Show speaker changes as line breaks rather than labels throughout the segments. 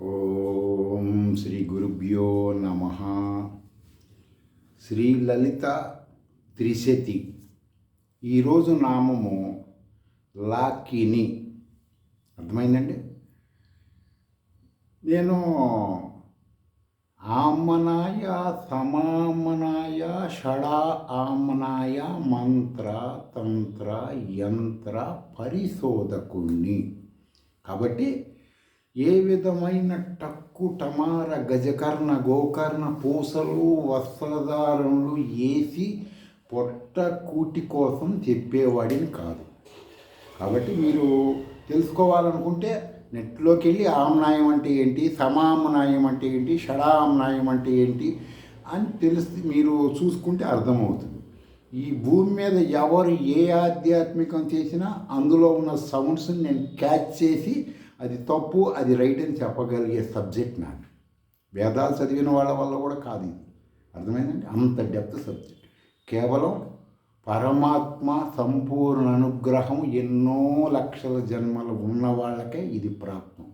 ఓం శ్రీ గురుభ్యో నమ. శ్రీ లలిత త్రిశతి. ఈరోజు నామము లాకిని. అర్థమైందండి. నేను ఆమనాయ, సమామనాయ, షడా ఆమనాయ మంత్ర తంత్ర యంత్ర పరిశోధకుణ్ణి. కాబట్టి ఏ విధమైన టక్కు టమార గజకర్ణ గోకర్ణ పూసలు వస్త్రధారణలు వేసి పొట్ట కూటి కోసం చెప్పేవాడిని కాదు. కాబట్టి మీరు తెలుసుకోవాలనుకుంటే నెట్లోకి వెళ్ళి ఆమ్నాయం అంటే ఏంటి, సమామ్నాయం అంటే ఏంటి, షడామ్నాయం అంటే ఏంటి అని తెలిసి మీరు చూసుకుంటే అర్థమవుతుంది. ఈ భూమి మీద ఎవరు ఏ ఆధ్యాత్మికం చేసినా అందులో ఉన్న సౌండ్స్ని నేను క్యాచ్ చేసి అది తప్పు అది రైట్ అని చెప్పగలిగే సబ్జెక్ట్ నాకు. వేదాలు చదివిన వాళ్ళ వల్ల కూడా కాదు ఇది. అర్థమైందండి. అంత డెప్త్ సబ్జెక్ట్. కేవలం పరమాత్మ సంపూర్ణ అనుగ్రహం ఎన్నో లక్షల జన్మలు ఉన్న వాళ్ళకే ఇది ప్రాప్తం.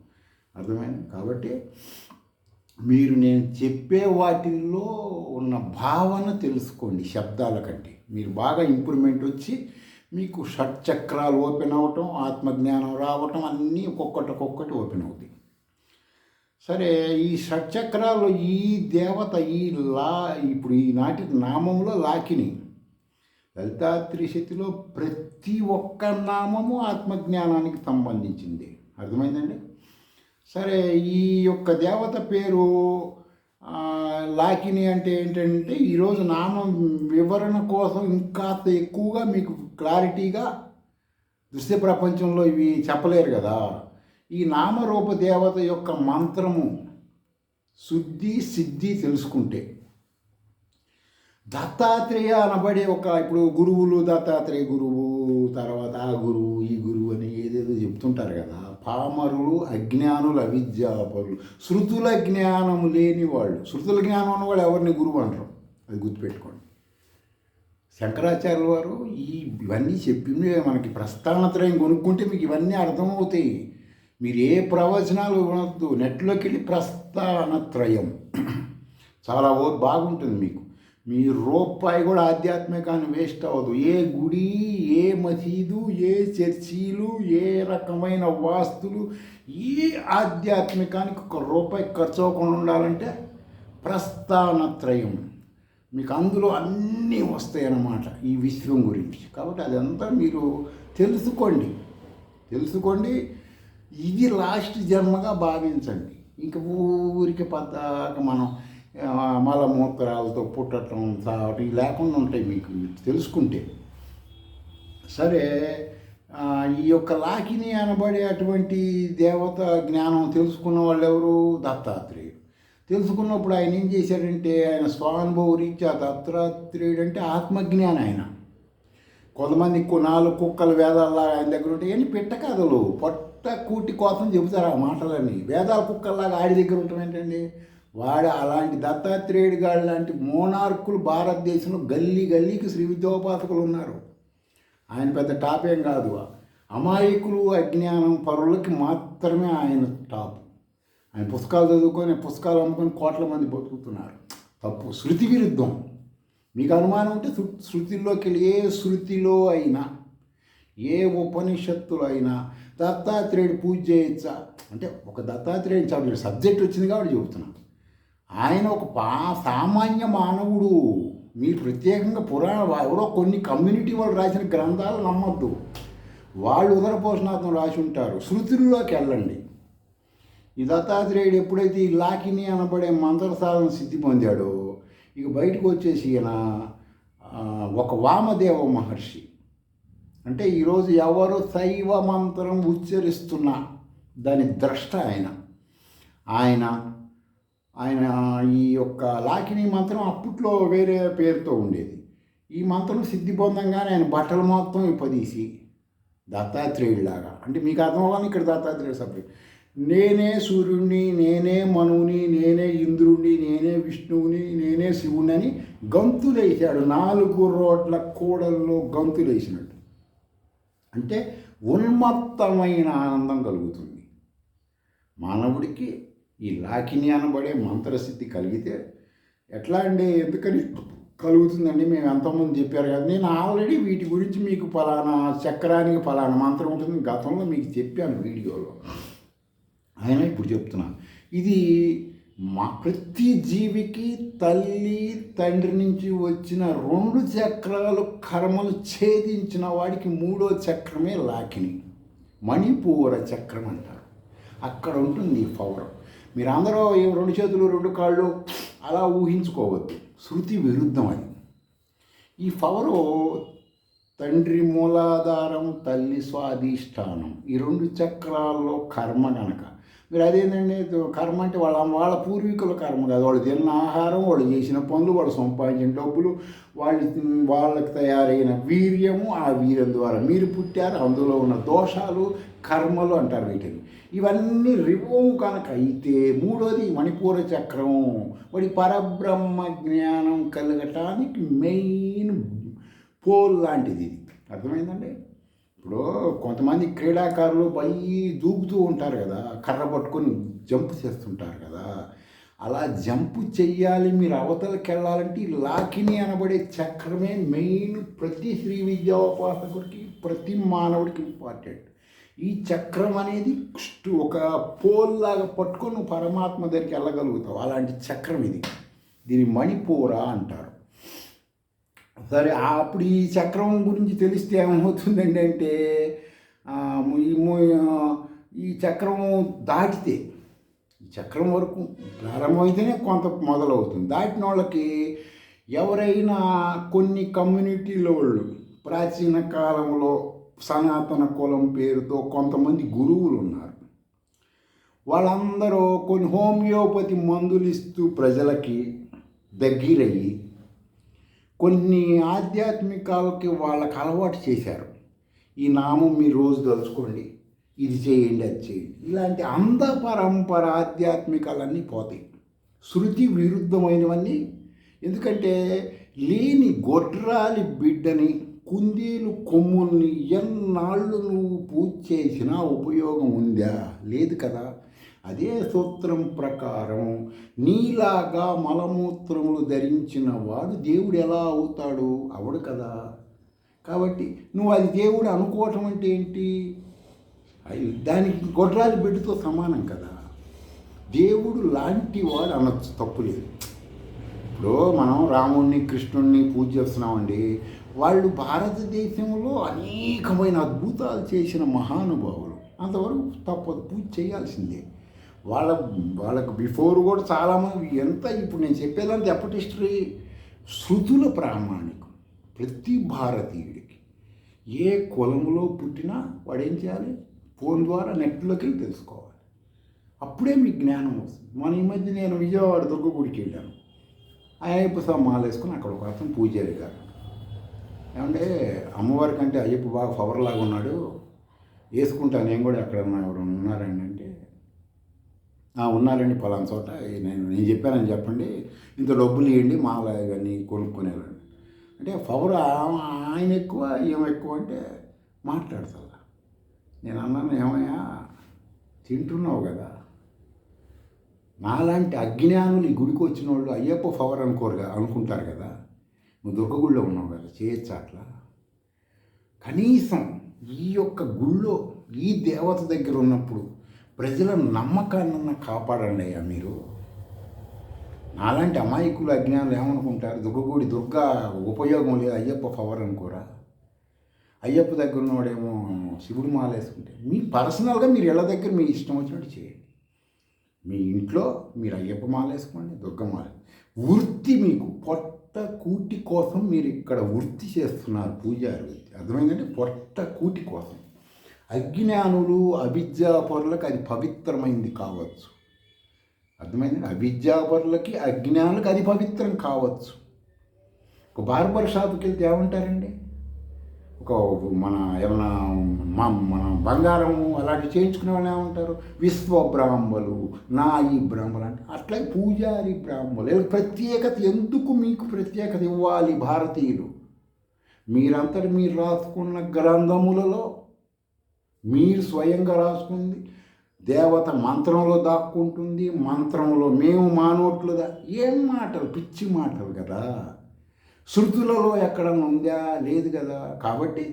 అర్థమైంది. కాబట్టి మీరు నేను చెప్పే వాటిల్లో ఉన్న భావన తెలుసుకోండి. శబ్దాల కంటే మీరు బాగా ఇంప్రూవ్మెంట్ వచ్చి మీకు షట్చక్రాలు ఓపెన్ అవ్వటం, ఆత్మజ్ఞానం రావటం అన్నీ ఒక్కొక్కటి ఓపెన్ అవుతాయి. సరే, ఈ షట్చక్రాలు ఈ దేవత ఇప్పుడు ఈనాటి నామంలో లాకిని. లలితా త్రిశతిలో ప్రతి ఒక్క నామము ఆత్మజ్ఞానానికి సంబంధించింది. అర్థమైందండి. సరే, ఈ యొక్క దేవత పేరు లాకిని అంటే ఏంటంటే ఈరోజు నామం వివరణ కోసం ఇంకాస్త ఎక్కువగా మీకు క్లారిటీగా దృశ్య ప్రపంచంలో ఇవి చెప్పలేరు కదా. ఈ నామరూప దేవత యొక్క మంత్రము శుద్ధి సిద్ధి తెలుసుకుంటే దత్తాత్రేయ అనబడే ఇప్పుడు గురువులు దత్తాత్రేయ గురువు, తర్వాత ఆ గురువు ఈ గురువు అని ఏదేదో చెప్తుంటారు కదా. పామరులు, అజ్ఞానులు, అవిద్యాపరులు, శృతుల జ్ఞానము లేని వాళ్ళు. శృతుల జ్ఞానం ఉన్నవాళ్ళు ఎవరిని గురువు అంటారు, అది గుర్తుపెట్టుకోండి. శంకరాచార్యుల వారు ఇవన్నీ చెప్పింది మనకి ప్రస్థానత్రయం కొనుక్కుంటే మీకు ఇవన్నీ అర్థమవుతాయి. మీరు ఏ ప్రవచనాలు వినొద్దు, నెట్లోకి వెళ్ళి ప్రస్థానత్రయం చాలా బాగుంటుంది మీకు. మీ రూపాయి కూడా ఆధ్యాత్మికాన్ని వేస్ట్ అవ్వదు. ఏ గుడి, ఏ మసీదు, ఏ చర్చీలు, ఏ రకమైన వాస్తులు, ఈ ఆధ్యాత్మికానికి ₹1 ఖర్చు అవ్వకుండా ఉండాలంటే ప్రస్థానత్రయం మీకు అందులో అన్నీ వస్తాయి అన్నమాట ఈ విశ్వం గురించి. కాబట్టి అదంతా మీరు తెలుసుకోండి. ఇది లాస్ట్ జన్మగా భావించండి. ఇంక ఊరికి పద్దాక మనం మలమూత్రాలతో పుట్టడం సాటి లేకుండా ఉంటాయి మీకు తెలుసుకుంటే. సరే, ఈ యొక్క లాకిని అనబడే అటువంటి దేవత జ్ఞానం తెలుసుకున్న వాళ్ళు ఎవరు? దత్తాత్రేయుడు. తెలుసుకున్నప్పుడు ఆయన ఏం చేశాడంటే, ఆయన స్వానుభవ రీత్యా దత్తాత్రేయుడు అంటే ఆత్మజ్ఞానం. ఆయన కొంతమంది 4 కుక్కల వేదాల్లాగా ఆయన దగ్గర ఉంటాయి అని పిట్ట కథలు పొట్ట కూటి కోసం చెబుతారు ఆ మాటలన్నీ. వేదాల కుక్కల్లాగా ఆడి దగ్గర ఉంటాం ఏంటండి. వాడు అలాంటి దత్తాత్రేయుడు గారు లాంటి మోనార్కులు భారతదేశంలో గల్లీకి శ్రీ విద్యోపాసకులు ఉన్నారు. ఆయన పెద్ద టాప్ ఏం కాదు. అమాయకులు అజ్ఞానం పరులకి మాత్రమే ఆయన టాప్. ఆయన పుస్తకాలు చదువుకొని పుస్తకాలు అమ్ముకొని కోట్ల మంది బతుకుతున్నారు. తప్పు, శృతి విరుద్ధం. మీకు అనుమానం ఉంటే శృతిలోకి వెళ్ళి ఏ శృతిలో అయినా ఏ ఉపనిషత్తులో అయినా దత్తాత్రేయుడు పూజ చేయొచ్చా అంటే ఒక దత్తాత్రేయుడు చదువు సబ్జెక్ట్ వచ్చింది కాబట్టి చెబుతున్నాను. ఆయన ఒక సామాన్య మానవుడు. మీరు ప్రత్యేకంగా ఎవరో కొన్ని కమ్యూనిటీ వాళ్ళు రాసిన గ్రంథాలు నమ్మద్దు. వాళ్ళు ఉదరపోషణార్థం రాసి ఉంటారు. శృతుల్లోకి వెళ్ళండి. ఈ దత్తాత్రేయుడు ఎప్పుడైతే ఈ లాకిని అనబడే మంత్ర సాధన సిద్ధి పొందాడో ఇక బయటకు వచ్చేసి ఈయన ఒక వామదేవ మహర్షి. అంటే ఈరోజు ఎవరు శైవ మంత్రం ఉచ్చరిస్తున్నా దాని ద్రష్ట ఆయన ఈ యొక్క లాకిని మంత్రం అప్పట్లో వేరే పేరుతో ఉండేది. ఈ మంత్రం సిద్ధి పొందంగానే ఆయన బట్టలు మొత్తం ఇప్పదీసి దత్తాత్రేయుడిలాగా, అంటే మీకు అర్థమవ్వాలి ఇక్కడ దత్తాత్రేయుడు సపరేట్, నేనే సూర్యుడిని, నేనే మనువుని, నేనే ఇంద్రుడిని, నేనే విష్ణువుని, నేనే శివుని అని గంతులేసాడు. 4 రోడ్ల కూడల్లో గంతులేసినట్టు. అంటే ఉన్మత్తమైన ఆనందం కలుగుతుంది మానవుడికి. ఈ లాకిని అనబడే మంత్రసిద్ధి కలిగితే ఎట్లా అండి, ఎందుకని కలుగుతుందండి? మేము ఎంతోమంది చెప్పారు కదా, నేను ఆల్రెడీ వీటి గురించి మీకు ఫలానా చక్రానికి ఫలానా మంత్రం ఉంటుంది గతంలో మీకు చెప్పాను వీడియోలో. అయినా ఇప్పుడు చెప్తున్నాను. ఇది మా ప్రతి జీవికి తల్లి తండ్రి నుంచి వచ్చిన 2 చక్రాలు కర్మలు ఛేదించిన వాడికి 3వ చక్రమే లాకిని, మణిపూర చక్రం అంటారు. అక్కడ ఉంటుంది ఈ పవర్. మీరు అందరూ 2 చేతులు 2 కాళ్ళు అలా ఊహించుకోవద్దు, శృతి విరుద్ధం అది. ఈ పవరు తండ్రి మూలాధారం, తల్లి స్వాధిష్టానం, ఈ 2 చక్రాల్లో కర్మ కనుక మీరు అదేంటండి కర్మ అంటే వాళ్ళ పూర్వీకుల కర్మ కాదు. వాళ్ళు తిన్న ఆహారం, వాళ్ళు చేసిన పనులు, వాళ్ళు సంపాదించిన డబ్బులు, వాళ్ళకి తయారైన వీర్యము, ఆ వీర్యం ద్వారా మీరు పుట్టారు, అందులో ఉన్న దోషాలు కర్మలు అంటారు వీటిని. ఇవన్నీ రిమూవ్ కనుక అయితే 3వది మణిపూర చక్రం, వాడి పరబ్రహ్మ జ్ఞానం కలగటానికి మెయిన్ పోల్ లాంటిది ఇది. అర్థమైందండి? ఇప్పుడు కొంతమంది క్రీడాకారులు దూకుతూ ఉంటారు కదా, కర్ర పట్టుకొని జంప్ చేస్తుంటారు కదా, అలా జంప్ చెయ్యాలి మీరు అవతలకి వెళ్ళాలంటే ఈ లాకిని అనబడే చక్రమే మెయిన్. ప్రతి శ్రీ విద్యోపాసకుడికి, ప్రతి మానవుడికి ఇంపార్టెంట్. ఈ చక్రం అనేది ఒక పోల్ లాగా పట్టుకొని పరమాత్మ దగ్గరికి వెళ్ళగలుగుతావు, అలాంటి చక్రం ఇది. దీని మణిపూర అంటారు. సరే, అప్పుడు ఈ చక్రం గురించి తెలిస్తే ఏమవుతుందండి అంటే, ఈ చక్రం దాటితే, ఈ చక్రం వరకు ప్రారంభమైతేనే కొంత మొదలవుతుంది. దాటిన వాళ్ళకి ఎవరైనా కొన్ని కమ్యూనిటీల వాళ్ళు ప్రాచీన కాలంలో సనాతన కులం పేరుతో కొంతమంది గురువులు ఉన్నారు. వాళ్ళందరూ కొన్ని హోమియోపతి మందులు ఇస్తూ ప్రజలకి దగ్గరయ్యి కొన్ని ఆధ్యాత్మికాలకి వాళ్ళకి అలవాటు చేశారు. ఈ నామం మీరు రోజు తలుచుకోండి, ఇది చేయండి, అది చేయండి. ఇలాంటి అంధ పరంపర ఆధ్యాత్మికాలన్నీ పోతాయి, శృతి విరుద్ధమైనవన్నీ. ఎందుకంటే లేని గొడ్రాలి బిడ్డని, కుందేలు కొమ్ముల్ని ఎన్నాళ్ళు నువ్వు పూజ చేసినా ఉపయోగం ఉందా? లేదు కదా. అదే సూత్రం ప్రకారం నీలాగా మలమూత్రములు ధరించిన వాడు దేవుడు ఎలా అవుతాడు? అవడు కదా. కాబట్టి నువ్వు అది దేవుడు అనుకోవటం అంటే ఏంటి? దానికి గొడ్రాలి బిడ్డతో సమానం కదా. దేవుడు లాంటి వాడు అనొచ్చు, తప్పులేదు. ఇప్పుడు మనం రాముణ్ణి కృష్ణుణ్ణి పూజ చేస్తున్నామండి, వాళ్ళు భారతదేశంలో అనేకమైన అద్భుతాలు చేసిన మహానుభావులు, అంతవరకు తప్పదు, పూజ చేయాల్సిందే. వాళ్ళకు బిఫోర్ కూడా చాలామంది ఇప్పుడు నేను చెప్పేదంటే ఎప్పటి హిస్టరీ, శృతుల ప్రామాణికం. ప్రతి భారతీయుడికి ఏ కులంలో పుట్టినా వాడు ఏం చేయాలి? ఫోన్ ద్వారా నెట్లోకి వెళ్ళి తెలుసుకోవాలి, అప్పుడే మీకు జ్ఞానం వస్తుంది. ఈ మధ్య నేను విజయవాడ దుర్గ గుడికి వెళ్ళాను. అయ్యప్ప మాల వేసుకుని అక్కడ ఒక అతను పూజారి గారు, ఏమంటే అమ్మవారి కంటే అయ్యప్ప బాగా పవర్ లాగా ఉన్నాడు, వేసుకుంటాను నేను కూడా, అక్కడ ఎవరు ఉన్నారండి అంటే, ఉన్నారండి పలానా చోట, నేను చెప్పానని చెప్పండి, ఇంత డబ్బులు ఇవ్వండి మాల ఇవన్నీ కొనుక్కునేవాడిని అంటే. పవర్ ఆయన ఎక్కువ ఏమో ఎక్కువ అంటే మాట్లాడతా. నేను అన్నాను, ఏమయ్యా తింటున్నావు కదా, నాలాంటి అజ్ఞానులు ఈ గుడికి వచ్చిన వాళ్ళు అయ్యప్ప పవర్ అనుకుంటారు కదా, నువ్వు దుర్గగుడిలో ఉన్నావు కదా, చేయొచ్చు అట్లా. కనీసం ఈ యొక్క గుళ్ళో ఈ దేవత దగ్గర ఉన్నప్పుడు ప్రజల నమ్మకాన్ని కాపాడండి అయ్యా మీరు. నాలాంటి అమాయకులు అజ్ఞానులు ఏమనుకుంటారు? దుర్గా ఉపయోగం లేదు, అయ్యప్ప పవర్ అనుకోరా? అయ్యప్ప దగ్గర ఉన్నవాడేమో శివుడు మాల వేసుకుంటే, మీ పర్సనల్గా మీరు ఇళ్ళ దగ్గర మీ ఇష్టం వచ్చినట్టు చేయండి. మీ ఇంట్లో మీరు అయ్యప్ప మాల వేసుకోండి, దుర్గమాల. వృత్తి మీకు పొట్ట కూటి కోసం మీరు ఇక్కడ వృత్తి చేస్తున్నారు, పూజారి వృత్తి. అర్థమైందంటే పొట్ట కూటి కోసం. అజ్ఞానులు అవిద్యాపరులకు అది పవిత్రమైంది కావచ్చు. అర్థమైందండి? అవిద్యాపరులకి అజ్ఞానులకు అది పవిత్రం కావచ్చు. ఒక బార్బర్ షాప్కి వెళ్తే ఏమంటారండి? ఏమన్నా మన బంగారం అలాంటివి చేయించుకునే వాళ్ళు ఏమంటారు? విశ్వ బ్రాహ్మలు, నాయి బ్రాహ్మలు అంటే. అట్లాగే పూజారి బ్రాహ్మలు. ప్రత్యేకత ఎందుకు మీకు ప్రత్యేకత ఇవ్వాలి భారతీయులు? మీరంతటి మీరు రాసుకున్న గ్రంథములలో, మీరు స్వయంగా రాసుకుంది దేవత మంత్రంలో దాక్కుంటుంది, మంత్రంలో మేము మానోట్లుగా. ఏం మాటలు, పిచ్చి మాటలు కదా. శృతులలో ఎక్కడ ఉందా? లేదు కదా. కాబట్టి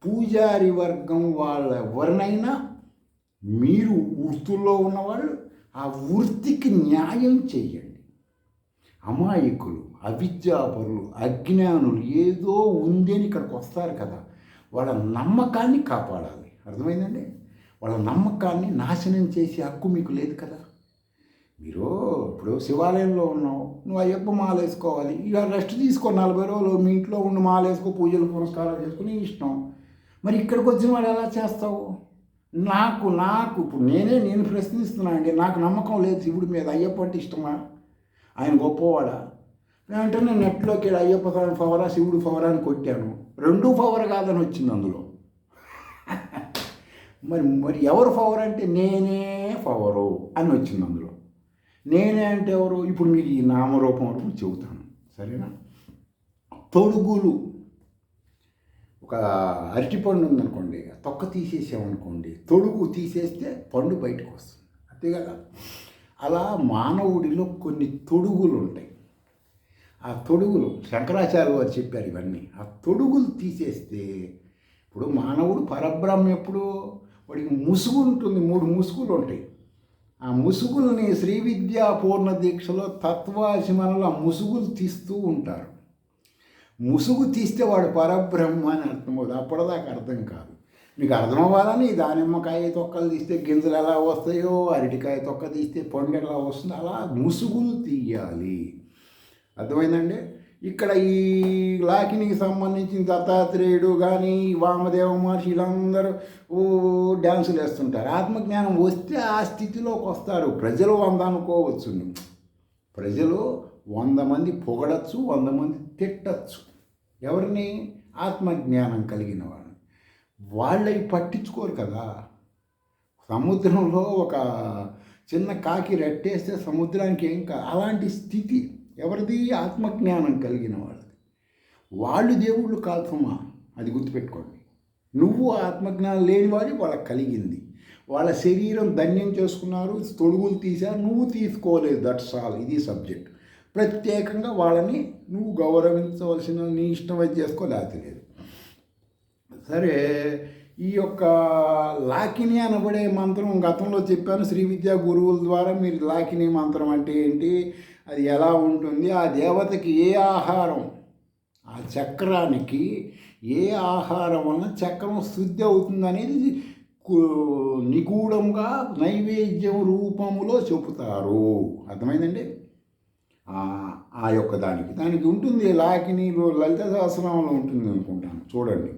పూజారి వర్గం వాళ్ళ ఎవరినైనా మీరు వృత్తుల్లో ఉన్నవాళ్ళు ఆ వృత్తికి న్యాయం చెయ్యండి. అమాయకులు, అవిద్యాపరులు, అజ్ఞానులు ఏదో ఉందని ఇక్కడికి వస్తారు కదా, వాళ్ళ నమ్మకాన్ని కాపాడాలి. అర్థమైందండి? వాళ్ళ నమ్మకాన్ని నాశనం చేసే హక్కు మీకు లేదు కదా. మీరు ఇప్పుడు శివాలయంలో ఉన్నావు, నువ్వు అయ్యప్ప మాల వేసుకోవాలి, ఇక రెస్ట్ తీసుకో 40 రోజులు, మీ ఇంట్లో ఉండి మాల వేసుకో, పూజలు పురస్కారాలు చేసుకుని ఇష్టం. మరి ఇక్కడికి వచ్చిన వాడు ఎలా చేస్తావు? నాకు ఇప్పుడు నేను ప్రశ్నిస్తున్నాను అండి. నాకు నమ్మకం లేదు శివుడి మీద. అయ్యప్ప అంటే ఇష్టమా? ఆయన గొప్పవాడా? అంటే నేను నెట్లోకి వెళ్ళి అయ్యప్ప స్వామి పవరా శివుడు పవరా అని కొట్టాను, 2 పవర్ కాదని వచ్చింది అందులో. మరి ఎవరు పవర్ అంటే నేనే పవరు అని వచ్చింది అందులో. నేనే అంటే ఎవరు? ఇప్పుడు మీకు ఈ నామరూపం వరకు చెబుతాను, సరేనా? తొడుగులు, ఒక అరటిపండు ఉందనుకోండి, తొక్క తీసేసామనుకోండి, తొడుగు తీసేస్తే పండు బయటకు వస్తుంది, అంతే కదా. అలా మానవుడిలో కొన్ని తొడుగులు ఉంటాయి. ఆ తొడుగులు శంకరాచార్య వారు చెప్పారు ఇవన్నీ. ఆ తొడుగులు తీసేస్తే ఇప్పుడు మానవుడు పరబ్రహ్మ ఎప్పుడు వాడికి ముసుగు ఉంటుంది, 3 ముసుగులు ఉంటాయి. ఆ ముసుగుల్ని శ్రీ విద్యా పూర్ణ దీక్షలో తత్వాసిమనలో ఆ ముసుగులు తీస్తూ ఉంటారు. ముసుగు తీస్తే వాడు పరబ్రహ్మ అని అర్థమవుతుంది. అప్పటిదాకా అర్థం కాదు. మీకు అర్థం అవ్వాలని దానిమ్మకాయ తొక్కలు తీస్తే గింజలు ఎలా వస్తాయో, అరటికాయ తొక్క తీస్తే పండు ఎలా వస్తుందో, అలా ముసుగులు తీయాలి. అర్థమైందండి? ఇక్కడ ఈ లాకినికి సంబంధించిన దత్తాత్రేయుడు కానీ వామదేవ మహర్షి వీళ్ళందరూ డ్యాన్సులు వేస్తుంటారు. ఆత్మజ్ఞానం వస్తే ఆ స్థితిలోకి వస్తారు. ప్రజలు 100 అనుకోవచ్చు, ప్రజలు 100 మంది పొగడచ్చు, 100 మంది తిట్టచ్చు. ఎవరిని? ఆత్మజ్ఞానం కలిగిన వాళ్ళని. వాళ్ళవి పట్టించుకోరు కదా. సముద్రంలో ఒక చిన్న కాకి రెట్టేస్తే సముద్రానికి ఏం అలాంటి స్థితి ఎవరిది? ఆత్మజ్ఞానం కలిగిన వాళ్ళది. వాళ్ళు దేవుళ్ళు కాదు సుమా, అది గుర్తుపెట్టుకోండి. నువ్వు ఆత్మజ్ఞానం లేనివాడి వాళ్ళకి కలిగింది. వాళ్ళ శరీరం ధన్యం చేసుకున్నారు, తొడుగులు తీశారు, నువ్వు తీసుకోలేదు. That's all. ఇది సబ్జెక్ట్. ప్రత్యేకంగా వాళ్ళని నువ్వు గౌరవించవలసిన నీ ఇష్టం అది చేసుకోలేకపోతే లేదు. సరే, ఈ యొక్క లాకిని అనబడే మంత్రం గతంలో చెప్పాను. శ్రీ విద్యా గురువుల ద్వారా మీరు లాకిని మంత్రం అంటే ఏంటి, అది ఎలా ఉంటుంది, ఆ దేవతకి ఏ ఆహారం, ఆ చక్రానికి ఏ ఆహారం వలన చక్రం శుద్ధి అవుతుంది అనేది నిగూఢంగా నైవేద్యం రూపంలో చెబుతారు. అర్థమైందండి? ఆ యొక్క దానికి ఉంటుంది. లాకిని లలిత సహస్రనామంలో ఉంటుంది అనుకుంటాను, చూడండి.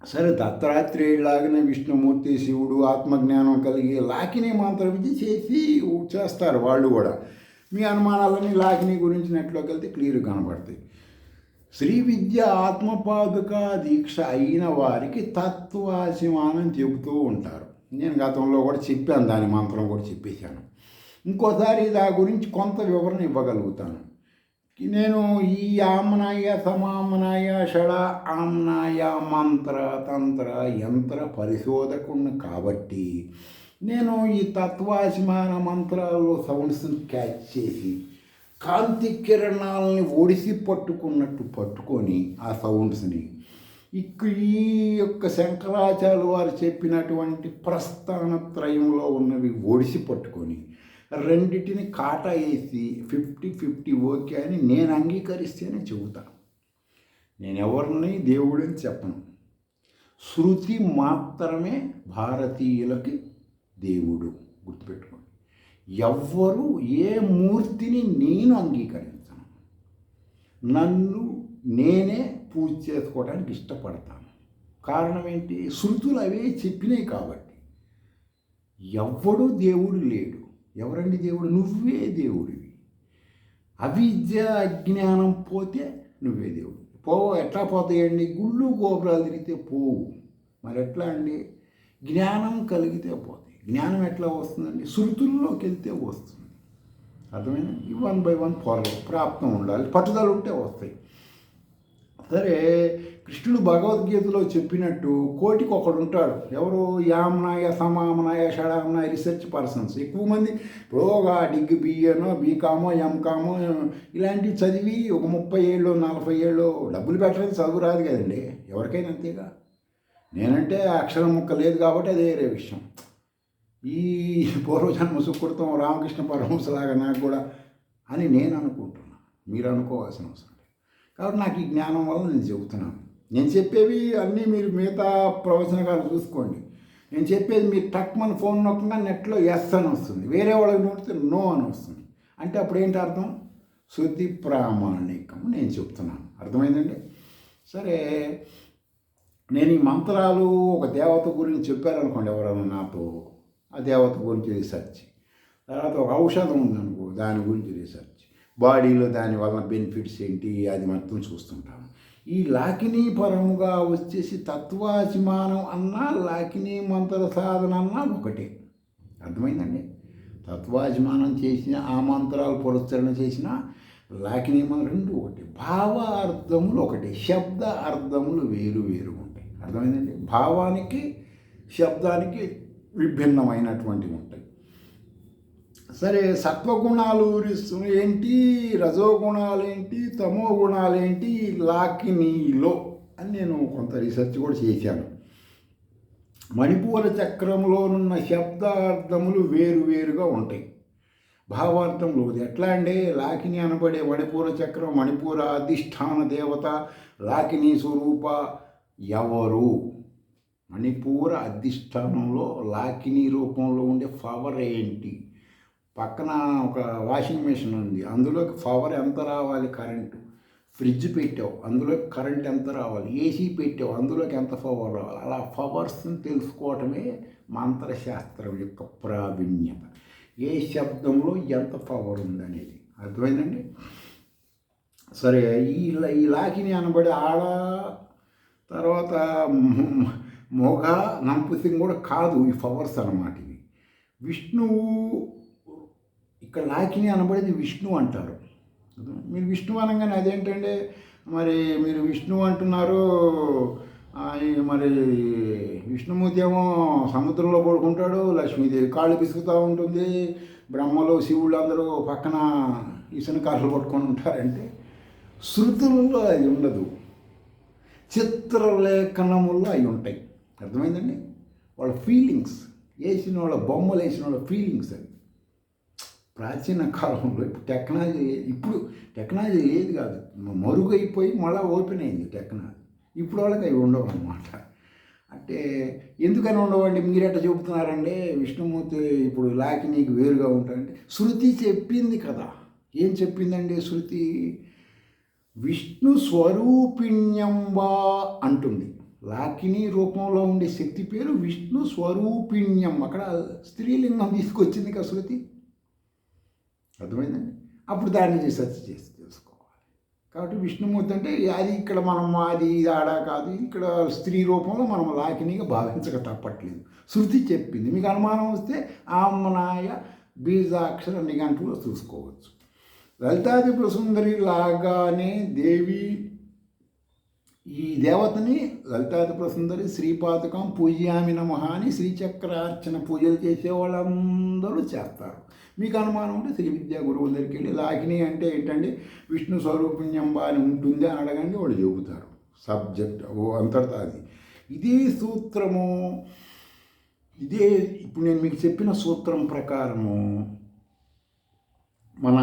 సరే, దత్తాత్రేయులాగానే విష్ణుమూర్తి శివుడు ఆత్మజ్ఞానం కలిగి లాకిని మంత్రం విద్య చేస్తారు వాళ్ళు కూడా. మీ అనుమానాలన్నీ లాకిని గురించి నెట్లోకి వెళ్తే క్లియర్గా కనబడతాయి. శ్రీ విద్య ఆత్మపాదుక దీక్ష అయిన వారికి తత్వాసిమానం చెబుతూ ఉంటారు. నేను గతంలో కూడా చెప్పాను, దాని మంత్రం కూడా చెప్పేశాను. ఇంకోసారి దాని గురించి కొంత వివరణ ఇవ్వగలుగుతాను. నేను ఈ ఆమ్నాయ సమామ్నాయ షడ ఆమ్నాయ మంత్ర తంత్ర యంత్ర పరిశోధకుడిని కాబట్టి నేను ఈ తత్వాసిమాన మంత్రాల్లో సౌండ్స్ని క్యాచ్ చేసి కాంతి కిరణాలని ఒడిసి పట్టుకున్నట్టు పట్టుకొని ఆ సౌండ్స్ని ఈ యొక్క శంకరాచార్య వారు చెప్పినటువంటి ప్రస్థానత్రయంలో ఉన్నవి ఒడిసి పట్టుకొని రెండిటిని కాటా వేసి 50-50 ఓకే అని నేను అంగీకరిస్తేనే చెబుతాను. నేను ఎవరిని దేవుడని చెప్పను. శృతి మాత్రమే భారతీయులకి దేవుడు, గుర్తుపెట్టుకోండి. ఎవ్వరు ఏ మూర్తిని నేను అంగీకరించను. నన్ను నేనే పూజ చేసుకోవడానికి ఇష్టపడతాను. కారణం ఏంటి? శృతులు అవే చెప్పినాయి కాబట్టి. ఎవ్వడూ దేవుడు లేడు. ఎవరండి దేవుడు? నువ్వే దేవుడివి. అవిద్య అజ్ఞానం పోతే నువ్వే దేవుడు. ఎట్లా పోతాయండి? గుళ్ళు గోపురాలు తిరిగితే పోవు. మరి ఎట్లా అండి? జ్ఞానం కలిగితే పోతాయి. జ్ఞానం ఎట్లా వస్తుందండి? శృతుల్లోకి వెళ్తే వస్తుంది. అర్థమైనా? 1 by 1 ప్రాప్తం ఉండాలి, పట్టుదల ఉంటే వస్తాయి. సరే, కృష్ణుడు భగవద్గీతలో చెప్పినట్టు కోటికి ఒకడు ఉంటాడు. ఎవరు? యామ్నాయ, సమామనాయ, షడామనాయ రీసెర్చ్ పర్సన్స్. ఎక్కువ మంది ఇప్పుడు ఒక డిగ్రీ బిఏనో, బీకామో, ఎంకామో ఇలాంటివి చదివి ఒక 30 ఏళ్ళు 40 ఏళ్ళు డబ్బులు పెట్టడానికి చదువు రాదు కదండి, ఎవరికైనా అంతేగా. నేనంటే అక్షరం ముక్క లేదు కాబట్టి అది వేరే విషయం. ఈ పూర్వజన్మ సుకృతం రామకృష్ణ పరమహంసలాగా నాకు కూడా అని నేను అనుకుంటున్నాను. మీరు అనుకోవాల్సిన అవసరం లేదు. కాబట్టి నాకు ఈ జ్ఞానం వల్ల నేను చెబుతున్నాను. నేను చెప్పేవి అన్నీ మీరు మిగతా ప్రవచనకాలు చూసుకోండి. నేను చెప్పేది మీరు టక్మని ఫోన్ నొక్కగా నెట్లో ఎస్ అని వస్తుంది, వేరే వాళ్ళకి నోటితే నో అని వస్తుంది. అంటే అప్పుడు ఏంటి అర్థం? శృతి ప్రామాణికం నేను చెప్తున్నాను. అర్థమైందండి? సరే, నేను ఈ మంత్రాలు ఒక దేవత గురించి చెప్పారనుకోండి ఎవరైనా నాతో, ఆ దేవత గురించి రీసెర్చ్, తర్వాత ఒక ఔషధం ఉందనుకో దాని గురించి రీసెర్చ్, బాడీలో దాని వలన బెనిఫిట్స్ ఏంటి అది మొత్తం చూస్తుంటాను. ఈ లాకినీ పరముగా వచ్చేసి తత్వాజిమానం అన్నా లాకినీ మంత్ర సాధన అన్నా ఒకటే. అర్థమైందండి? తత్వాజిమానం చేసిన ఆ మంత్రాలు పురస్కరణ చేసిన లాకినీ మంత్రం రెండు ఒకటి, భావ అర్థములు ఒకటి, శబ్ద అర్థములు వేరు వేరు ఉంటాయి. అర్థమైందండి? భావానికి శబ్దానికి విభిన్నమైనటువంటివి ఉంటాయి. సరే, సత్వగుణాలు ఏంటి, రజోగుణాలు ఏంటి, తమో గుణాలు ఏంటి లాకినీలో అని నేను కొంత రీసెర్చ్ కూడా చేశాను. మణిపూర చక్రంలోనున్న శబ్దార్థములు వేరువేరుగా ఉంటాయి. భావార్థంలో ఎట్లా అండి? లాకిని అనబడే మణిపూర చక్రం, మణిపూర అధిష్టాన దేవత, లాకిని స్వరూప ఎవరు? మణిపూర అధిష్టానంలో లాకిని రూపంలో ఉండే పవర్ ఏంటి? పక్కన ఒక వాషింగ్ మెషిన్ ఉంది, అందులోకి పవర్ ఎంత రావాలి? కరెంటు. ఫ్రిడ్జ్ పెట్టావు, అందులోకి కరెంట్ ఎంత రావాలి? ఏసీ పెట్టావు, అందులోకి ఎంత పవర్ రావాలి? అలా పవర్స్ని తెలుసుకోవటమే మంత్రశాస్త్రం యొక్క ప్రావీణ్యత. ఏ శబ్దంలో ఎంత పవర్ ఉందనేది. అర్థమైందండి? సరే, ఈ లాకిని అనబడి ఆడ, తర్వాత మొగ, నంపుసింగ్ కూడా కాదు ఈ పవర్స్ అన్నమాట. ఇవి విష్ణువు. ఇక్కడ లాకిని అనబడేది విష్ణు అంటారు. మీరు విష్ణు అనగానే అదేంటంటే మరి మీరు విష్ణు అంటున్నారు, మరి విష్ణుమూర్తి ఏమో సముద్రంలో పడుకుంటాడు, లక్ష్మీదేవి కాళ్ళు పిసుకుతూ ఉంటుంది, బ్రహ్మలు శివుళ్ళు అందరూ పక్కన ఇసునకారులు పట్టుకొని ఉంటారంటే శృతులలో అది ఉండదు, చిత్రలేఖనముల్లో అవి ఉంటాయి. అర్థమైందండి? వాళ్ళ ఫీలింగ్స్ వేసిన వాళ్ళ బొమ్మలు వేసిన వాళ్ళ ఫీలింగ్స్ అవి. ప్రాచీన కాలంలో ఇప్పుడు టెక్నాలజీ లేదు కాదు, మరుగైపోయి మళ్ళీ ఓపెన్ అయింది టెక్నాలజీ. ఇప్పుడు వాళ్ళకి అవి ఉండవు అన్నమాట. అంటే ఎందుకని ఉండవండి? మీరెట్లా చెబుతున్నారంటే విష్ణుమూర్తి ఇప్పుడు లాకినీకి వేరుగా ఉంటాయంటే శృతి చెప్పింది కదా. ఏం చెప్పిందండి శృతి? విష్ణు స్వరూపిణ్యంబా అంటుంది. లాకిని రూపంలో ఉండే శక్తి పేరు విష్ణు స్వరూపిణ్యం. అక్కడ స్త్రీలింగం తీసుకొచ్చింది కదా శృతి. అర్థమైందండి? అప్పుడు దాన్ని రీసెర్చ్ చేసి తెలుసుకోవాలి. కాబట్టి విష్ణుమూర్తి అంటే అది ఇక్కడ మనం అది ఆడ కాదు, ఇక్కడ స్త్రీ రూపంలో మనం లాకినీగా భావించక తప్పట్లేదు. శృతి చెప్పింది. మీకు అనుమానం వస్తే ఆమ్నాయ బీజాక్షర నిఘంటువులో చూసుకోవచ్చు. లలితాదిపుర సుందరి లాగానే దేవి ఈ దేవతని లలితాదిపుర సుందరి శ్రీపాతకం పూజ్యామి నమః అని శ్రీచక్రార్చన పూజలు చేసే వాళ్ళందరూ చేస్తారు. మీకు అనుమానం ఉంటే శ్రీ విద్యా గురువుల దగ్గరికి వెళ్ళి లాకిని అంటే ఏంటండి విష్ణు స్వరూపిణ్యంబా అని ఉంటుంది అని అడగండి, వాళ్ళు చెబుతారు. సబ్జెక్ట్ అంతటా అది. ఇదే సూత్రము, ఇదే ఇప్పుడు నేను మీకు చెప్పిన సూత్రం ప్రకారము మన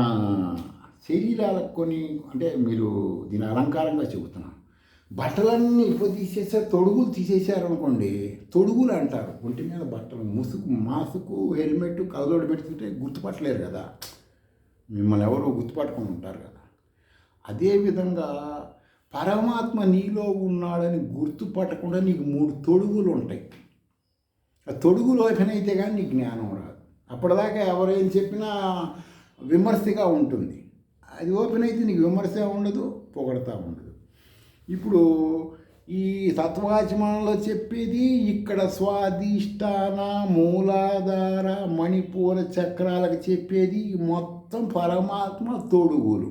శరీరాలకు కొన్ని అంటే మీరు దీని అలంకారంగా చెబుతున్నాను. బట్టలన్నీ ఇప్పుడు తీసేసారు, తొడుగులు తీసేసారు అనుకోండి, తొడుగులు అంటారు. ఒంటి మీద బట్టలు మాసుకు హెల్మెట్ కళ్ళోడు పెడుతుంటే గుర్తుపట్టలేరు కదా, మిమ్మల్ని ఎవరో గుర్తుపట్టుకొని ఉంటారు కదా. అదేవిధంగా పరమాత్మ నీలో ఉన్నాడని గుర్తుపట్టకుండా నీకు 3 తొడుగులు ఉంటాయి. ఆ తొడుగులు ఓపెన్ అయితే కానీ నీకు జ్ఞానం రాదు. అప్పటిదాకా ఎవరేం చెప్పినా విమర్శగా ఉంటుంది. అది ఓపెన్ అయితే నీకు విమర్శ ఉండదు, పొగడతా ఉండదు. ఇప్పుడు ఈ తత్వాచమనంలో చెప్పేది ఇక్కడ స్వాధిష్టాన మూలాధార మణిపూర చక్రాలకు చెప్పేది మొత్తం పరమాత్మ తొడుగులు.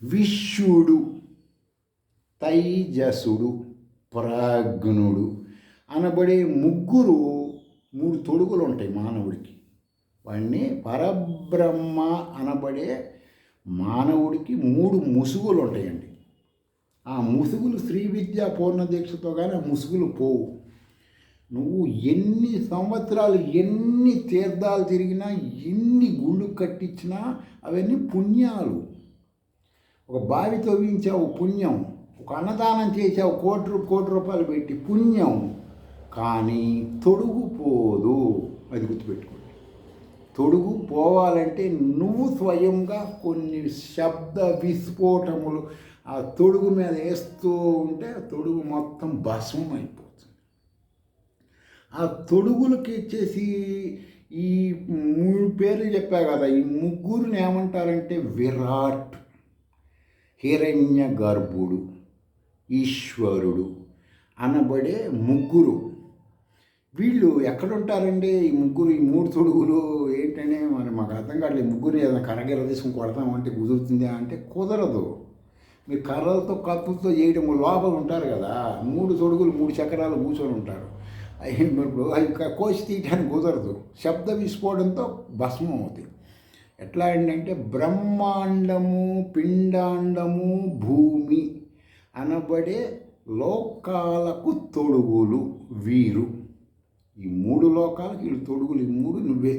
విశ్వడు తైజసుడు, ప్రాజ్ఞుడు అనబడే మూడు తొడుగులు ఉంటాయి మానవుడికి. వాడిని పరబ్రహ్మ అనబడే మానవుడికి 3 ముసుగులు ఉంటాయండి. ఆ ముసుగులు శ్రీ విద్యా పూర్ణ దీక్షతో కానీ ఆ ముసుగులు పోవు. నువ్వు ఎన్ని సంవత్సరాలు ఎన్ని తీర్థాలు తిరిగినా ఎన్ని గుళ్ళు కట్టించినా అవన్నీ పుణ్యాలు. ఒక బావి తవ్వించావు పుణ్యం, ఒక అన్నదానం చేసావు కోటి రూపాయలు పెట్టి పుణ్యం. కానీ తొడుగు పోదు, అది గుర్తుపెట్టుకోండి. తొడుగు పోవాలంటే నువ్వు స్వయంగా కొన్ని శబ్ద విస్ఫోటములు ఆ తొడుగు మీద వేస్తూ ఉంటే తొడుగు మొత్తం భస్మం అయిపోతుంది. ఆ తొడుగులకి వచ్చేసి ఈ 3 పేర్లు చెప్పా కదా, ఈ ముగ్గురిని ఏమంటారంటే విరాట్, హిరణ్య గర్భుడు, ఈశ్వరుడు అనబడే ముగ్గురు. వీళ్ళు ఎక్కడుంటారండి ఈ ముగ్గురు? ఈ 3 తొడుగులు ఏంటనే మరి మాకు అర్థం కావట్లేదు. ముగ్గురు ఏదైనా కర్రగిర తీసుకుని కొడతామంటే కుదురుతుందా అంటే కుదరదు. మీరు కర్రలతో కత్తులతో చేయడం లోపల ఉంటారు కదా, 3 తొడుగులు 3 చక్రాలు కూర్చొని ఉంటారు. ఇప్పుడు అవి కోసి తీయడానికి కుదరదు, శబ్ద విస్ఫోటంతో భస్మం అవుతాయి. ఎట్లా అంటే బ్రహ్మాండము, పిండాండము, భూమి అనబడే లోకాలకు తొడుగులు వీరు. ఈ 3 లోకాలకు వీళ్ళు తొడుగులు, ఈ 3 నువ్వే.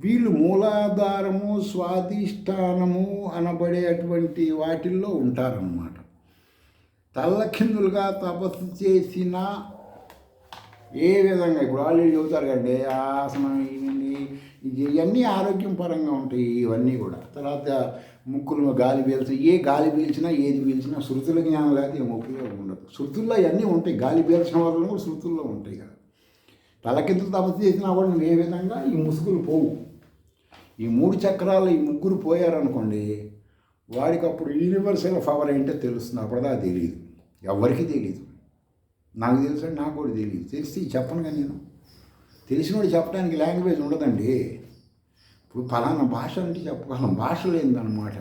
వీళ్ళు మూలాధారము, స్వాధిష్టానము అనబడేటువంటి వాటిల్లో ఉంటారన్నమాట. తల్లకిందులుగా తపస్సు చేసిన ఏ విధంగా ఇప్పుడు వాళ్ళు చెబుతారు కండి, ఆసనం ఇవన్నీ ఆరోగ్యం పరంగా ఉంటాయి ఇవన్నీ కూడా. తర్వాత ముక్కులు గాలి పీల్చి గాలి పీల్చినా ఏది పీల్చినా శృతుల జ్ఞానం లేకపోతే ఏం ఉపయోగం ఉండదు. శృతుల్లో అవన్నీ ఉంటాయి, గాలి పీల్చిన వాళ్ళు కూడా శృతుల్లో ఉంటాయి కదా. తలకిందులు తపస్సు చేసినా కూడా నువ్వు ఏ విధంగా ఈ ముసుగులు పోవు. ఈ 3 చక్రాలు ఈ ముగ్గురు పోయారనుకోండి, వాడికి అప్పుడు యూనివర్సల్ పవర్ ఏంటో తెలుస్తుంది. అప్పుడుదా తెలియదు, ఎవరికి తెలియదు. నాకు తెలుసు, నాకు కూడా తెలియదు. తెలిసి చెప్పను కానీ నేను తెలిసినోడు చెప్పడానికి లాంగ్వేజ్ ఉండదండి. ఇప్పుడు ఫలానా భాష అంటే చెప్పగలం, భాష లేదన్నమాట.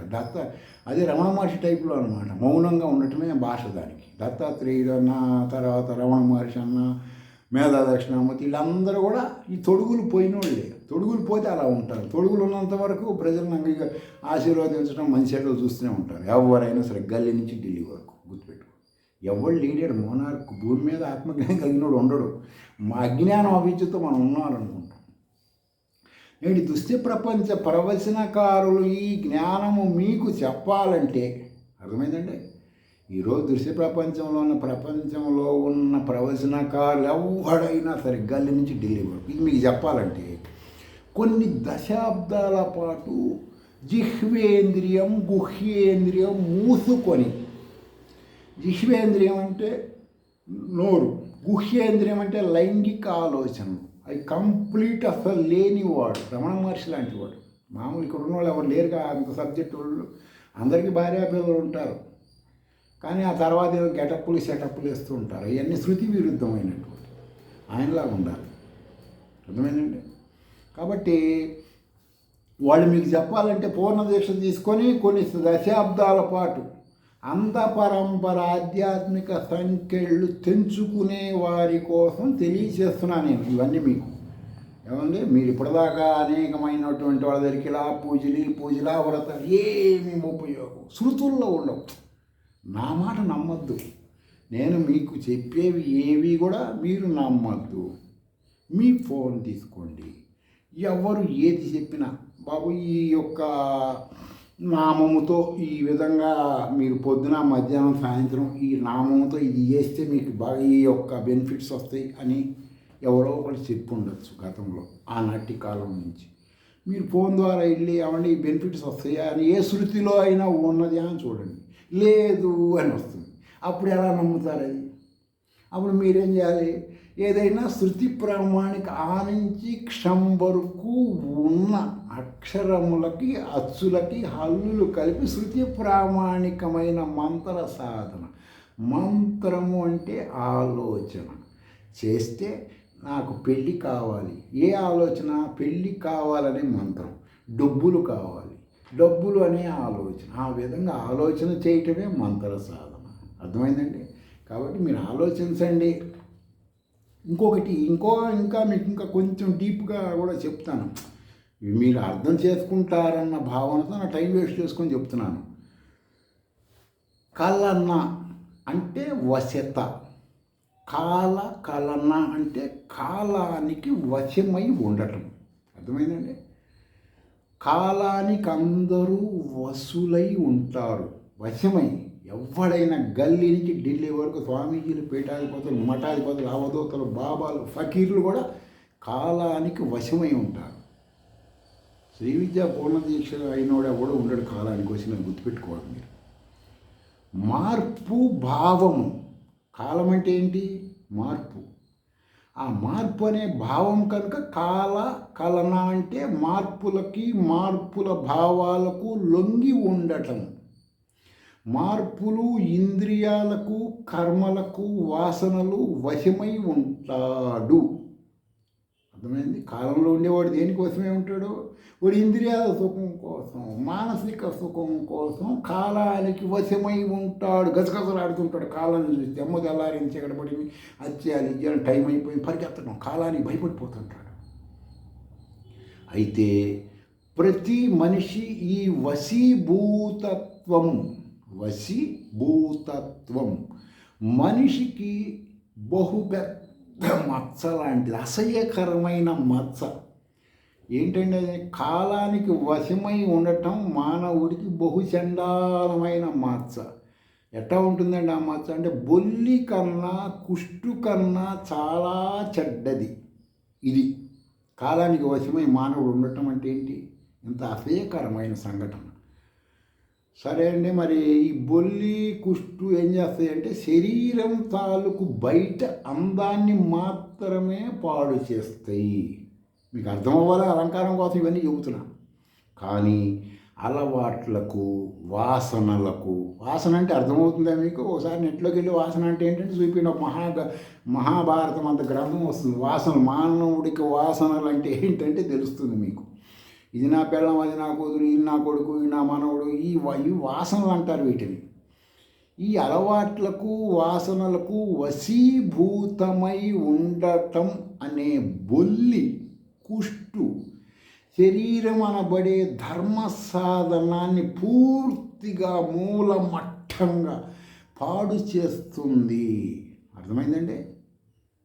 అదే రమణ మహర్షి టైపులో అనమాట. మౌనంగా ఉండటమే భాష దానికి. దత్తాత్రేయుడు అన్న, తర్వాత రమణ మహర్షి అన్న, మేధా దక్షిణామూర్తి వీళ్ళందరూ కూడా ఈ తొడుగులు పోయిన వాళ్ళే. తొడుగులు పోతే అలా ఉంటారు. తొడుగులు ఉన్నంత వరకు ప్రజలను ఆశీర్వదించడం, మంచి చెడ్డలు చూస్తూనే ఉంటారు. ఎవరైనా సరే, గల్లీ నుంచి ఢిల్లీ వరకు. గుర్తుపెట్టుకో, ఎవరు లీడర్ మోనార్క్ భూమి మీద ఆత్మజ్ఞానం కలిగినోడు ఉండడు. మా అజ్ఞానం అవిద్యతో మనం ఉన్నారనుకుంటాం. నేటి దుస్థి ప్రపంచ ప్రవచనకారులు ఈ జ్ఞానము మీకు చెప్పాలంటే, అర్థమైందండి? ఈరోజు దృశ్య ప్రపంచంలో ఉన్న ప్రవచనకారులు ఎవడైనా సరే, గల్లీ నుంచి ఢిల్లీ వరకు, ఇది మీకు చెప్పాలంటే కొన్ని దశాబ్దాల పాటు జిహ్వేంద్రియం, గుహ్యేంద్రియం మూసుకొని, జిహ్వేంద్రియం అంటే నోరు, గుహ్యేంద్రియం అంటే లైంగిక ఆలోచనలు, అవి కంప్లీట్ అసలు లేనివాడు రమణ మహర్షి లాంటి వాడు. మామూలు ఇక్కడ ఉన్న వాళ్ళు ఎవరు లేరుగా అంత సబ్జెక్ట్ వాళ్ళు. అందరికీ భార్యాపిల్లలు ఉంటారు, కానీ ఆ తర్వాత ఏదో గెటప్పులు సెటప్పులు వేస్తూ ఉంటారు. ఇవన్నీ శృతి విరుద్ధమైనటువంటి. ఆయనలాగా ఉండాలి, అర్థమైందండి? కాబట్టి వాళ్ళు మీకు చెప్పాలంటే పూర్ణ దీక్ష తీసుకొని కొన్ని దశాబ్దాల పాటు అంత పరంపర ఆధ్యాత్మిక సంఖ్యలు తెంచుకునే వారి కోసం తెలియచేస్తున్నా నేను ఇవన్నీ మీకు. ఏమండి, మీరు ఇప్పటిదాకా అనేకమైనటువంటి వాళ్ళ దగ్గరికి ఇలా పూజలా వ్రతాలు ఏమీ ఉపయోగం శృతుల్లో ఉండవు. నా మాట నమ్మద్దు. నేను మీకు చెప్పేవి ఏవి కూడా మీరు నమ్మద్దు. మీ ఫోన్ తీసుకోండి, ఎవరు ఏది చెప్పినా బాబు ఈ యొక్క నామముతో ఈ విధంగా మీరు పొద్దున, మధ్యాహ్నం, సాయంత్రం ఈ నామముతో ఇది చేస్తే మీకు బాగా ఈ యొక్క బెనిఫిట్స్ వస్తాయి అని ఎవరో ఒకటి చెప్పి ఉండొచ్చు గతంలో, ఆనాటి కాలం నుంచి. మీరు ఫోన్ ద్వారా వెళ్ళి ఏమంటే ఈ బెనిఫిట్స్ వస్తాయా అని ఏ శృతిలో అయినా ఉన్నది అని చూడండి, లేదు అని వస్తుంది. అప్పుడు ఎలా నమ్ముతారు అది? అప్పుడు మీరేం చేయాలి? ఏదైనా శృతి ప్రామాణిక ఆ నుంచి క్షం వరకు ఉన్న అక్షరములకి, అచ్చులకి, హల్లులు కలిపి శృతి ప్రామాణికమైన మంత్ర సాధన. మంత్రము అంటే ఆలోచన చేస్తే నాకు పెళ్ళి కావాలి, ఏ ఆలోచన? పెళ్ళి కావాలనే మంత్రం. డబ్బులు కావాలి, డబ్బులు అనే ఆలోచన. ఆ విధంగా ఆలోచన చేయటమే మంత్ర సాధన. అర్థమైందండి? కాబట్టి మీరు ఆలోచించండి. ఇంకొకటి ఇంకా మీకు ఇంకా కొంచెం డీప్గా కూడా చెప్తాను. ఇవి మీరు అర్థం చేసుకుంటారన్న భావనతో నా టైం వేస్ట్ చేసుకొని చెప్తున్నాను. కలన అంటే వశత. కలన అంటే కాలానికి వశమై ఉండటం. అర్థమైందండి? కాలానికి అందరూ వశులై ఉంటారు, వశమై. ఎవడైనా గల్లీ నుంచి ఢిల్లీ వరకు స్వామీజీలు, పీఠాధిపతులు, మఠాధిపతులు, అవధూతలు, బాబాలు, ఫకీర్లు కూడా కాలానికి వశమై ఉంటారు. శ్రీ విద్యా పూర్ణ దీక్ష అయినోడు ఎవడో ఉండడు కాలానికి వచ్చిన గుర్తుపెట్టుకోవాలి మీరు. మార్పు భావము. కాలం అంటే ఏంటి? మార్పు. ఆ మార్పు అనే భావం కనుక కలన అంటే మార్పులకి, మార్పుల భావాలకు లొంగి ఉండటం. మార్పులు ఇంద్రియాలకు, కర్మలకు, వాసనలు వశమై ఉంటాడు. అర్థమైంది? కాలంలో ఉండేవాడు దేనికోసమే ఉంటాడు? వాడు ఇంద్రియాల సుఖం కోసం, మానసిక సుఖం కోసం కాలానికి వశమై ఉంటాడు. గజగజలాడుతుంటాడు. కాలాన్ని చూస్తే అమ్మ తెల్లారించి ఎక్కడ పడి అది చేయాలి, ఇది టైం అయిపోయింది, పరిగెత్తడం, కాలానికి భయపడిపోతుంటాడు. అయితే ప్రతి మనిషి ఈ వశీభూతత్వం మనిషికి పెద్ద మచ్చ లాంటిది, అసహ్యకరమైన మచ్చ. ఏంటంటే కాలానికి వశమై ఉండటం మానవుడికి బహుచండాలమైన మచ్చ. ఎట్లా ఉంటుందండి ఆ మచ్చ అంటే బొల్లి కన్నా, కుష్టు కన్నా చాలా చెడ్డది ఇది. కాలానికి వశమై మానవుడు ఉండటం అంటే ఏంటి? ఇంత అసహ్యకరమైన సంఘటన. సరే అండి, మరి ఈ బొల్లి, కుష్టు ఏం చేస్తాయంటే శరీరం తాలూకు బయట అందాన్ని మాత్రమే పాడు చేస్తాయి. మీకు అర్థం అవ్వాలి, అలంకారం కోసం ఇవన్నీ చెబుతున్నా. కానీ అలవాట్లకు, వాసనలకు, వాసన అంటే అర్థమవుతుందా మీకు? ఒకసారి నెట్లోకి వెళ్ళి వాసన అంటే ఏంటంటే చూపిన మహాభారతం అంత గ్రంథం వస్తుంది. వాసన, మానవుడికి వాసనలు అంటే ఏంటంటే తెలుస్తుంది మీకు. ఇది నా పిల్లం, అది నా కూతురు, ఇది నా కొడుకు, ఇది నా మనవడు, ఈ వాసనలు అంటారు వీటిని. ఈ అలవాట్లకు, వాసనలకు వశీభూతమై ఉండటం అనే బొల్లి, కుష్టు శరీరం అనబడే ధర్మ సాధనాన్ని పూర్తిగా మూలమట్టంగా పాడు చేస్తుంది. అర్థమైందండి?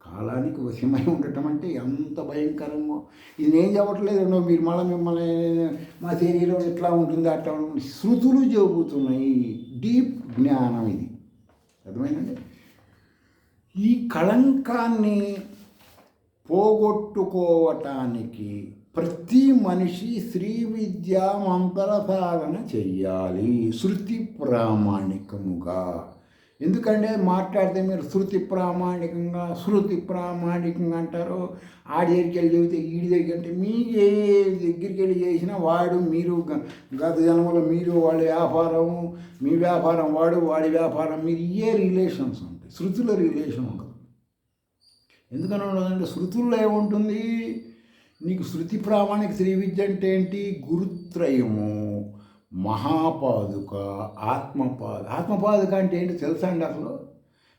కాలానికి వశమై ఉండటం అంటే ఎంత భయంకరమో. ఇది నేను చెప్పట్లేదండో, మీరు మిమ్మల్ని మా శరీరం ఎట్లా ఉంటుంది అట్లా ఉంటుంది, శృతులు చెబుతున్నాయి. డీప్ జ్ఞానం ఇది. అర్థమైందండి? ఈ కళంకాన్ని పోగొట్టుకోవటానికి ప్రతి మనిషి శ్రీ విద్యా మంత్ర సాధన చెయ్యాలి శృతి ప్రామాణికముగా. ఎందుకంటే మాట్లాడితే మీరు శృతి ప్రామాణికంగా అంటారు. ఆడి దగ్గరికి వెళ్ళి చెబితే ఈడి దగ్గర అంటే మీ ఏ దగ్గరికి వెళ్ళి చేసినా వాడు, మీరు గత జన్మలో మీరు, వాళ్ళ వ్యాపారం మీ వ్యాపారం, వాడి వ్యాపారం మీరు, ఏ రిలేషన్స్ ఉంటాయి. శృతుల రిలేషన్ ఉండదు. ఎందుకని ఉండదంటే శృతుల్లో ఏముంటుంది? నీకు శృతి ప్రామాణిక శ్రీ విద్య అంటే ఏంటి? గురుత్రయము, మహాపాదుక, ఆత్మపాదుక అంటే ఏంటి తెలుసా అండి? అసలు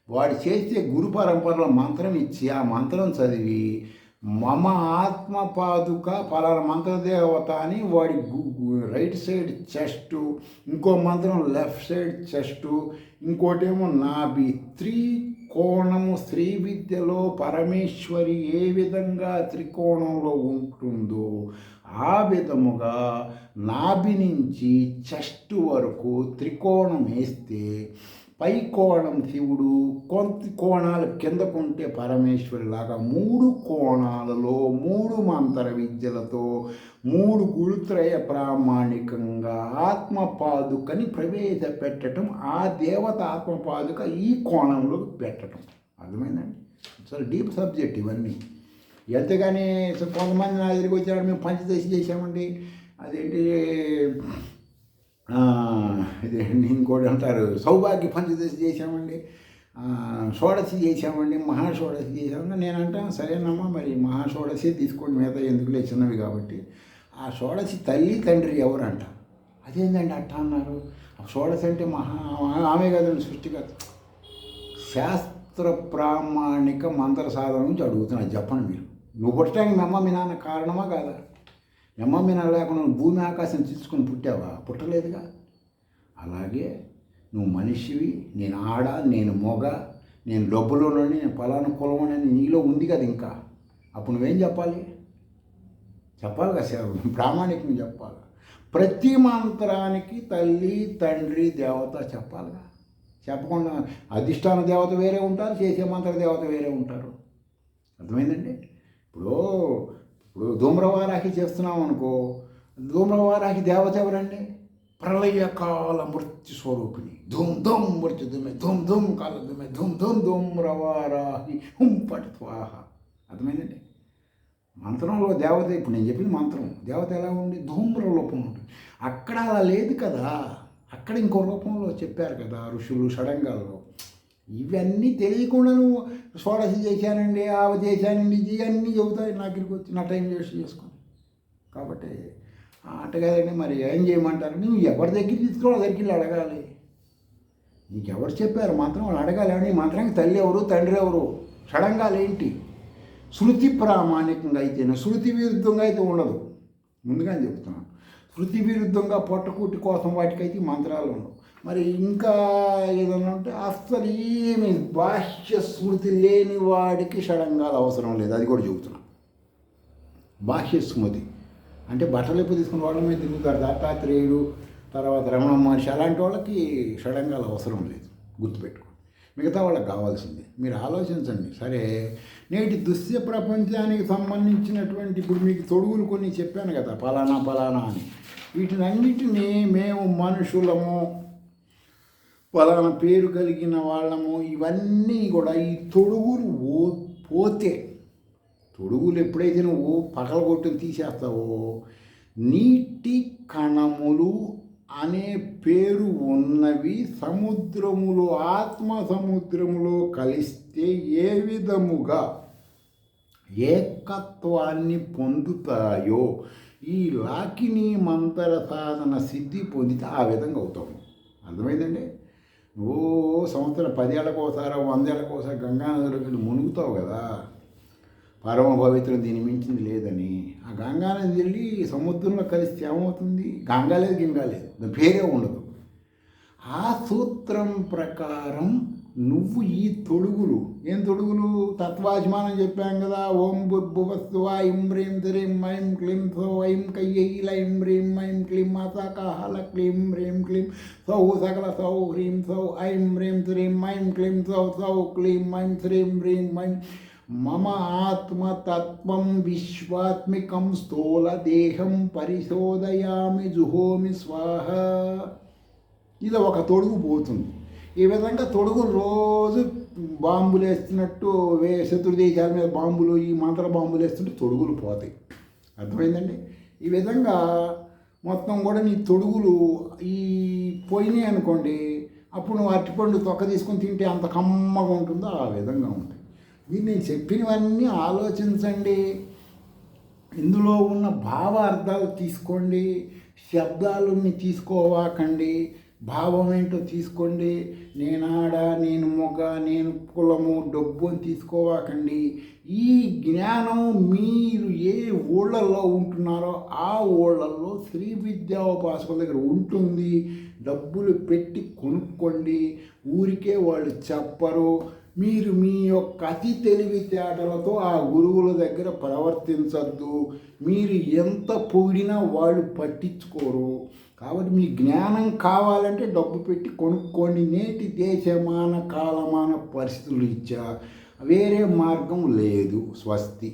వాడు చేస్తే గురు పరంపరలో మంత్రం ఇచ్చి ఆ మంత్రం చదివి మమ ఆత్మపాదుక పలానా మంత్రదేవత అని వాడి రైట్ సైడ్ చెస్ట్, ఇంకో మంత్రం లెఫ్ట్ సైడ్ చెస్ట్, ఇంకోటేమో నాభి. త్రికోణము శ్రీ విద్యలో పరమేశ్వరి ఏ విధంగా త్రికోణంలో ఉంటుందో ఆ విధముగా నాభి నుంచి చెస్ట్ వరకు త్రికోణం వేస్తే పై కోణం శివుడు, కొంత కోణాలు కిందకుంటే పరమేశ్వరి లాగా 3 కోణాలలో 3 మంత్ర విద్యలతో 3 గురుత్రయ ప్రామాణికంగా ఆత్మపాదుకని ప్రవేశపెట్టడం, ఆ దేవత ఆత్మపాదుక ఈ కోణంలో పెట్టడం. అర్థమైందండి? చాలా డీప్ సబ్జెక్ట్ ఇవన్నీ. ఎంతగానే కొంతమంది నా దగ్గరికి వచ్చాడు, మేము పంచదశ చేసామండి, అదేంటి ఇంకోటి అంటారు సౌభాగ్య పంచదశ చేసామండి, షోడశి చేసామండి, మహాషోడశి చేసామండి. నేను అంటాను సరేనమ్మా, మరి మహాషోడశి తీసుకోండి, మిగతా ఎందుకులే చిన్నవి కాబట్టి. ఆ షోడశి తల్లి తండ్రి ఎవరంట? అదేంటండి అట్ట అన్నారు? ఆ షోడశి అంటే ఆమె కదండి సృష్టికర్త. శాస్త్ర ప్రామాణిక మంత్ర సాధన నుంచి అడుగుతున్నా, చెప్పండి మీరు. నువ్వు పుట్టడానికి మీ అమ్మ మీ నాన్న కారణమా కాదా? మీ అమ్మ మీ నాన్న లేకుండా నువ్వు భూమి ఆకాశం తీసుకొని పుట్టావా? పుట్టలేదుగా. అలాగే నువ్వు మనిషివి, నేను ఆడ, నేను మొగ, నేను డబ్బులోనని, నేను పలానా కులం అని నీలో ఉంది కదా. ఇంకా అప్పుడు నువ్వేం చెప్పాలి? చెప్పాలి కదా, ప్రామాణికంగా చెప్పాలి. ప్రతి మంత్రానికి తల్లి, తండ్రి, దేవత చెప్పాలిగా. చెప్పకుండా అధిష్టాన దేవత వేరే ఉంటారు, చేసే మంత్ర దేవత వేరే ఉంటారు. అర్థమైందండి? ఇప్పుడు ధూమ్రవారాహి చేస్తున్నాం అనుకో, ధూమ్రవారాహి దేవత ఎవరండి? ప్రళయకాల మృత్యు స్వరూపిణి. ధూమ్ ధూమ్ మృత్యు దుమ్మె, ధూమ్ ధూమ్ కాల దుమ్మె, ధూమ్ ధూమ్ ధూమ్రవారాహి హుంపటి స్వాహ. అర్థమైందండి? మంత్రంలో దేవత, ఇప్పుడు నేను చెప్పిన మంత్రం దేవత ఎలా ఉంది? ధూమ్ర రూపం ఉంటుంది. అక్కడ అలా లేదు కదా, అక్కడ ఇంకో రూపంలో చెప్పారు కదా ఋషులు షడంగాల్లో. ఇవన్నీ తెలియకుండా నువ్వు షోడశి చేశానండి, ఆవ చేశానండి, ఇవన్నీ చెబుతాయి నా దగ్గరికి వచ్చి నా టైం వేస్ట్ చేసుకొని. కాబట్టి అట్ట కదండి. మరి ఏం చేయమంటారు? నువ్వు ఎవరి దగ్గర తీసుకోవాలి, దగ్గరికి వెళ్ళి అడగాలి. నీకు ఎవరు చెప్పారు మంత్రం వాళ్ళు అడగాలి. అని మంత్రానికి తల్లి ఎవరు, తండ్రి ఎవరు, షడంగాలు ఏంటి? శృతి ప్రామాణికంగా అయితేనే, శృతి విరుద్ధంగా అయితే ఉండదు. ముందుగానే చెప్తున్నాను, శృతి విరుద్ధంగా పొట్టకూటి కోసం వాటికైతే మంత్రాలు ఉండవు. మరి ఇంకా ఏదన్నా ఉంటే అస్సలు ఏమి బాహ్య స్మృతి లేని వాడికి షడంగాలు అవసరం లేదు. అది కూడా చెబుతున్నాను. బాహ్య స్మృతి అంటే బట్టలు ఎప్పుడు తీసుకుని వాళ్ళ మీద తిరుగుతారు. దత్తాత్రేయుడు, తర్వాత రమణ మహర్షి, అలాంటి వాళ్ళకి షడంగాలు అవసరం లేదు. గుర్తుపెట్టుకోండి. మిగతా వాళ్ళకి కావాల్సిందే. మీరు ఆలోచించండి. సరే, నేటి దృశ్య ప్రపంచానికి సంబంధించినటువంటి ఇప్పుడు మీకు తొడుగులు కొన్ని చెప్పాను కదా, పలానా పలానా అని. వీటినన్నిటినీ మేము మనుషులము, పలానా పేరు కలిగిన వాళ్ళము, ఇవన్నీ కూడా ఈ తొడుగులు పోతే, తొడుగులు ఎప్పుడైతే నువ్వు పగలగొట్టుని తీసేస్తావో, నీటి కణములు అనే పేరు ఉన్నవి సముద్రములో, ఆత్మ సముద్రములో కలిస్తే ఏ విధముగా ఏకత్వాన్ని పొందుతాయో, ఈ లాకిని మంత్ర సాధన సిద్ధి పొందితే ఆ విధంగా అవుతాము. అర్థమైందండి? నువ్వు సంవత్సరం 10 ఏళ్ళకోసారి 100 ఏళ్ళకోసారి గంగానదిలోకి వెళ్ళి మునుగుతావు కదా, పరమ పవిత్రం దీని మించింది లేదని. ఆ గంగానది వెళ్ళి సముద్రంలో కలిస్తే ఏమవుతుంది? గంగా లేదు, గింగా లేదు, దాని పేరే ఉండదు. ఆ సూత్రం ప్రకారం నువ్వు ఈ తొడుగులు, ఏం తొడుగులు? తత్వాజ్మానం చెప్పాం కదా. ఓం భుర్భువస్సు ఐం హ్రీం శ్రీం ఐం క్లీం సౌ ఐం కయ్యైల ఐం హ్రీం ఐం క్లీం అసకహల క్లీం హ్రీం క్లీం సౌ సకల సౌ హ్రీం సౌ ఐం హ్రీం శ్రీం ఐం క్లీం సౌ సౌ క్లీం ఐం శ్రీం హ్రీం ఐం. మమ ఆత్మతత్వం విశ్వాత్మికం స్థూల దేహం పరిశోధయామి జుహోమి స్వాహ. ఇలా ఒక తొడుగు పోతుంది. ఈ విధంగా తొడుగులు రోజు బాంబులు వేస్తున్నట్టు శత్రు దేశాల మీద బాంబులు, ఈ మంత్ర బాంబులు వేస్తుంటే తొడుగులు పోతాయి. అర్థమైందండి? ఈ విధంగా మొత్తం కూడా నీ తొడుగులు ఈ పోయినాయి అనుకోండి, అప్పుడు నువ్వు అరటిపండు తొక్క తీసుకొని తింటే అంత కమ్మగా ఉంటుందో ఆ విధంగా ఉంటాయి. ఇది నేను చెప్పినవన్నీ ఆలోచించండి. ఇందులో ఉన్న భావ అర్థాలు తీసుకోండి, శబ్దాలని తీసుకోవాకండి. భావం ఏంటో తీసుకోండి. నేను ఆడ, నేను మొగ, నేను కులము, డబ్బు అని తీసుకోవాకండి. ఈ జ్ఞానం మీరు ఏ ఊళ్ళల్లో ఉంటున్నారో ఆ ఊళ్ళల్లో శ్రీ విద్యా ఉపాసకుల దగ్గర ఉంటుంది. డబ్బులు పెట్టి కొనుక్కోండి. ఊరికే వాళ్ళు చెప్పరు. మీరు మీ యొక్క అతి తెలివితేటలతో ఆ గురువుల దగ్గర ప్రవర్తించద్దు. మీరు ఎంత పొగిడినా వాళ్ళు పట్టించుకోరు. కాబట్టి మీ జ్ఞానం కావాలంటే డబ్బు పెట్టి కొనుక్కోండి. నేటి దేశమాన కాలమాన పరిస్థితులు ఇచ్చా వేరే మార్గం లేదు. స్వస్తి.